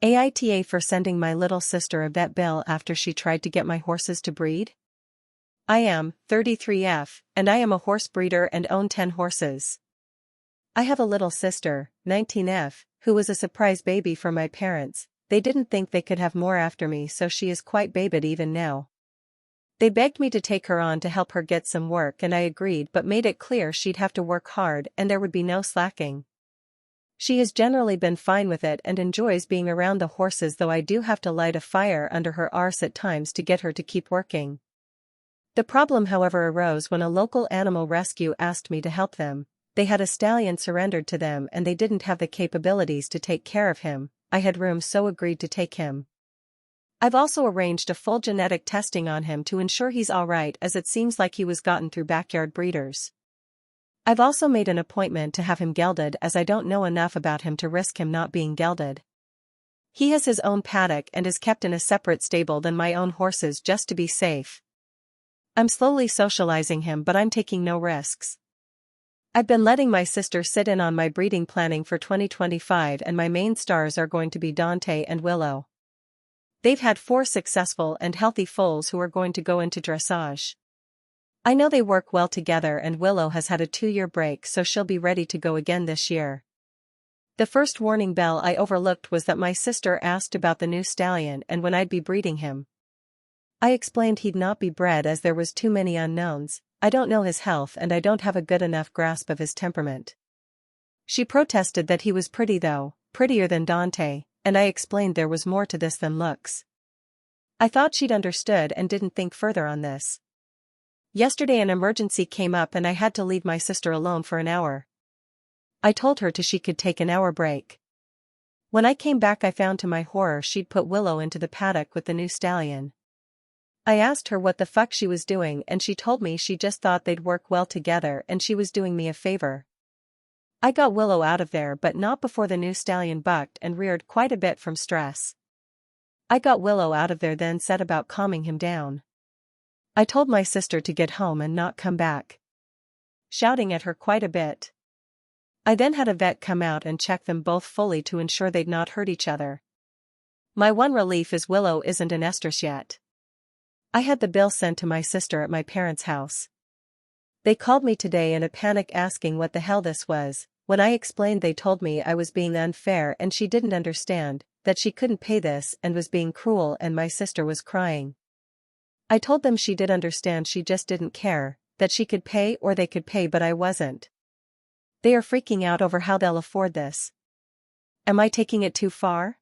AITA for sending my little sister a vet bill after she tried to get my horses to breed? I am 33F, and I am a horse breeder and own 10 horses. I have a little sister, 19F, who was a surprise baby for my parents. They didn't think they could have more after me, so she is quite babied even now. They begged me to take her on to help her get some work, and I agreed, but made it clear she'd have to work hard and there would be no slacking. She has generally been fine with it and enjoys being around the horses, though I do have to light a fire under her arse at times to get her to keep working. The problem, however, arose when a local animal rescue asked me to help them. They had a stallion surrendered to them and they didn't have the capabilities to take care of him. I had room, so agreed to take him. I've also arranged a full genetic testing on him to ensure he's alright, as it seems like he was gotten through backyard breeders. I've also made an appointment to have him gelded, as I don't know enough about him to risk him not being gelded. He has his own paddock and is kept in a separate stable than my own horses just to be safe. I'm slowly socializing him, but I'm taking no risks. I've been letting my sister sit in on my breeding planning for 2025, and my main stars are going to be Dante and Willow. They've had 4 successful and healthy foals who are going to go into dressage. I know they work well together, and Willow has had a 2-year break, so she'll be ready to go again this year. The first warning bell I overlooked was that my sister asked about the new stallion and when I'd be breeding him. I explained he'd not be bred as there was too many unknowns. I don't know his health and I don't have a good enough grasp of his temperament. She protested that he was pretty though, prettier than Dante, and I explained there was more to this than looks. I thought she'd understood and didn't think further on this. Yesterday an emergency came up and I had to leave my sister alone for an hour. I told her she could take an hour break. When I came back, I found to my horror she'd put Willow into the paddock with the new stallion. I asked her what the fuck she was doing, and she told me she just thought they'd work well together and she was doing me a favor. I got Willow out of there, but not before the new stallion bucked and reared quite a bit from stress. I got Willow out of there, then set about calming him down. I told my sister to get home and not come back, shouting at her quite a bit. I then had a vet come out and check them both fully to ensure they'd not hurt each other. My one relief is Willow isn't in estrus yet. I had the bill sent to my sister at my parents' house. They called me today in a panic asking what the hell this was. When I explained, they told me I was being unfair and she didn't understand, that she couldn't pay this and was being cruel, and my sister was crying. I told them she did understand, she just didn't care, that she could pay or they could pay, but I wasn't. They are freaking out over how they'll afford this. Am I taking it too far?